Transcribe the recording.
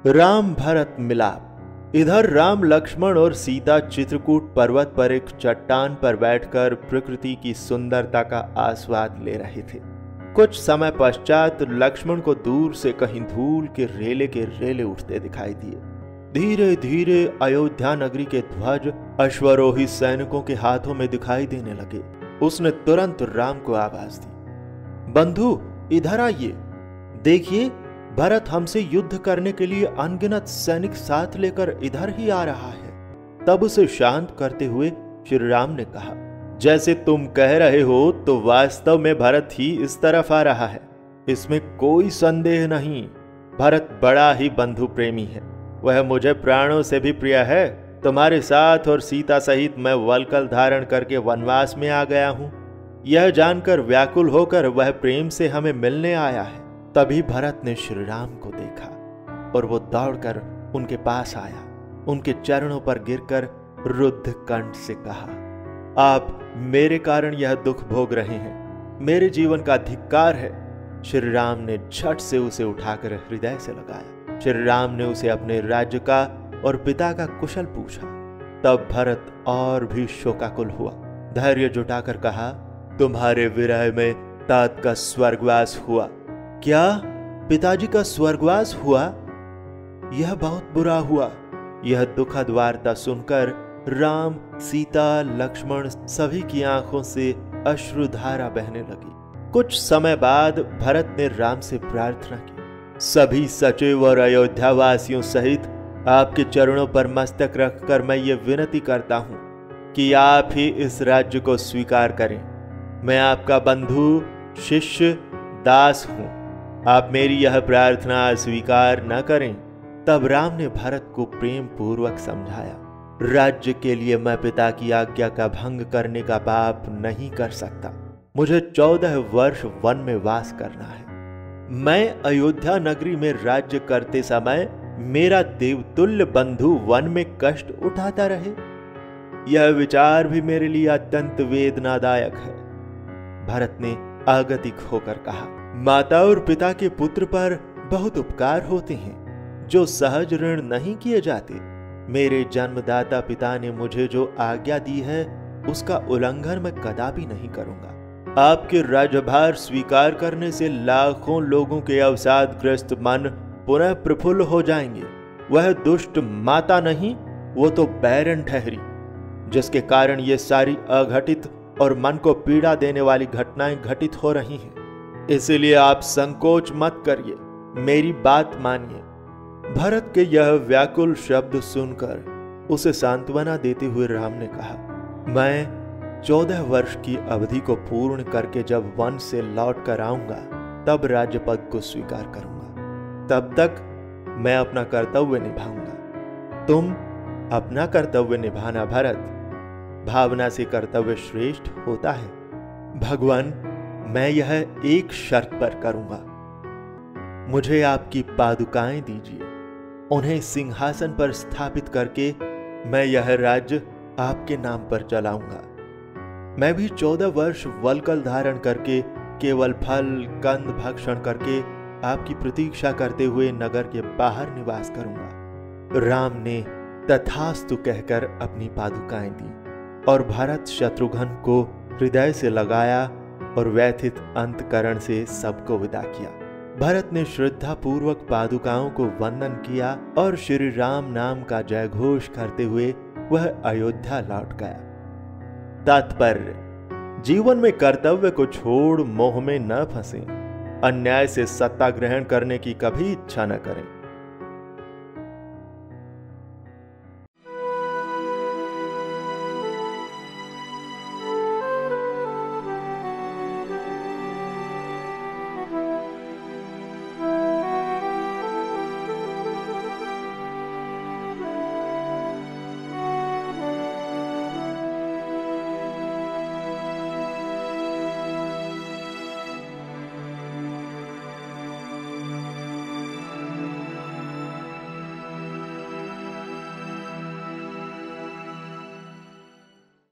राम भरत मिलाप। इधर राम लक्ष्मण और सीता चित्रकूट पर्वत पर एक चट्टान पर बैठकर प्रकृति की सुंदरता का आस्वाद ले रहे थे। कुछ समय पश्चात लक्ष्मण को दूर से कहीं धूल के रेले उठते दिखाई दिए। धीरे धीरे अयोध्या नगरी के ध्वज अश्वरोही सैनिकों के हाथों में दिखाई देने लगे। उसने तुरंत राम को आवाज दी, बंधु इधर आइए, देखिए भरत हमसे युद्ध करने के लिए अनगिनत सैनिक साथ लेकर इधर ही आ रहा है। तब उसे शांत करते हुए श्री राम ने कहा, जैसे तुम कह रहे हो तो वास्तव में भरत ही इस तरफ आ रहा है, इसमें कोई संदेह नहीं। भरत बड़ा ही बंधु प्रेमी है, वह मुझे प्राणों से भी प्रिय है। तुम्हारे साथ और सीता सहित मैं वल्कल धारण करके वनवास में आ गया हूं। यह जानकर व्याकुल होकर वह प्रेम से हमें मिलने आया है। तभी भरत ने श्री राम को देखा और वो दौड़कर उनके पास आया। उनके चरणों पर गिरकर रुद्ध कंठ से कहा, आप मेरे कारण यह दुख भोग रहे हैं, मेरे जीवन का धिक्कार है। श्री राम ने झट से उसे उठाकर हृदय से लगाया। श्री राम ने उसे अपने राज्य का और पिता का कुशल पूछा। तब भरत और भी शोकाकुल हुआ। धैर्य जुटाकर कहा, तुम्हारे विरह में तात का स्वर्गवास हुआ। क्या पिताजी का स्वर्गवास हुआ? यह बहुत बुरा हुआ। यह दुखद वार्ता सुनकर राम, सीता, लक्ष्मण सभी की आंखों से अश्रुधारा बहने लगी। कुछ समय बाद भरत ने राम से प्रार्थना की, सभी सचिव और अयोध्या वासियों सहित आपके चरणों पर मस्तक रखकर मैं ये विनती करता हूं कि आप ही इस राज्य को स्वीकार करें। मैं आपका बंधु, शिष्य, दास हूं। आप मेरी यह प्रार्थना स्वीकार न करें। तब राम ने भरत को प्रेम पूर्वक समझाया, राज्य के लिए मैं पिता की आज्ञा का भंग करने का पाप नहीं कर सकता। मुझे 14 वर्ष वन में वास करना है। मैं अयोध्या नगरी में राज्य करते समय मेरा देवतुल्य बंधु वन में कष्ट उठाता रहे, यह विचार भी मेरे लिए अत्यंत वेदनादायक है। भरत ने आगतिक होकर कहा, माता और पिता के पुत्र पर बहुत उपकार होते हैं जो सहज ऋण नहीं किए जाते। मेरे जन्मदाता पिता ने मुझे जो आज्ञा दी है उसका उल्लंघन मैं कदापि नहीं करूंगा। आपके राज्यभार स्वीकार करने से लाखों लोगों के अवसादग्रस्त मन पुनः प्रफुल्ल हो जाएंगे। वह दुष्ट माता नहीं, वो तो बैरन ठहरी, जिसके कारण ये सारी अघटित और मन को पीड़ा देने वाली घटनाएं घटित हो रही हैं। इसलिए आप संकोच मत करिए, मेरी बात मानिए। भरत के यह व्याकुल शब्द सुनकर उसे सांत्वना देते हुए राम ने कहा, मैं 14 वर्ष की अवधि को पूर्ण करके जब वन से लौट कर आऊंगा तब राज्य पद को स्वीकार करूंगा। तब तक मैं अपना कर्तव्य निभाऊंगा। तुम अपना कर्तव्य निभाना भरत। भावना से कर्तव्य श्रेष्ठ होता है। भगवान, मैं यह एक शर्त पर करूंगा। मुझे आपकी पादुकाएं दीजिए, उन्हें सिंहासन पर स्थापित करके मैं यह राज्य आपके नाम पर चलाऊंगा। मैं भी 14 वर्ष वल्कल धारण करके केवल फल कंद भक्षण करके आपकी प्रतीक्षा करते हुए नगर के बाहर निवास करूंगा। राम ने तथास्तु कहकर अपनी पादुकाएं दी और भरत शत्रुघ्न को हृदय से लगाया और व्यथित अंतकरण से सबको विदा किया। भरत ने श्रद्धा पूर्वक पादुकाओं को वंदन किया और श्री राम नाम का जयघोष करते हुए वह अयोध्या लौट गया। तात्पर्य, जीवन में कर्तव्य को छोड़ मोह में न फंसें। अन्याय से सत्ता ग्रहण करने की कभी इच्छा न करें।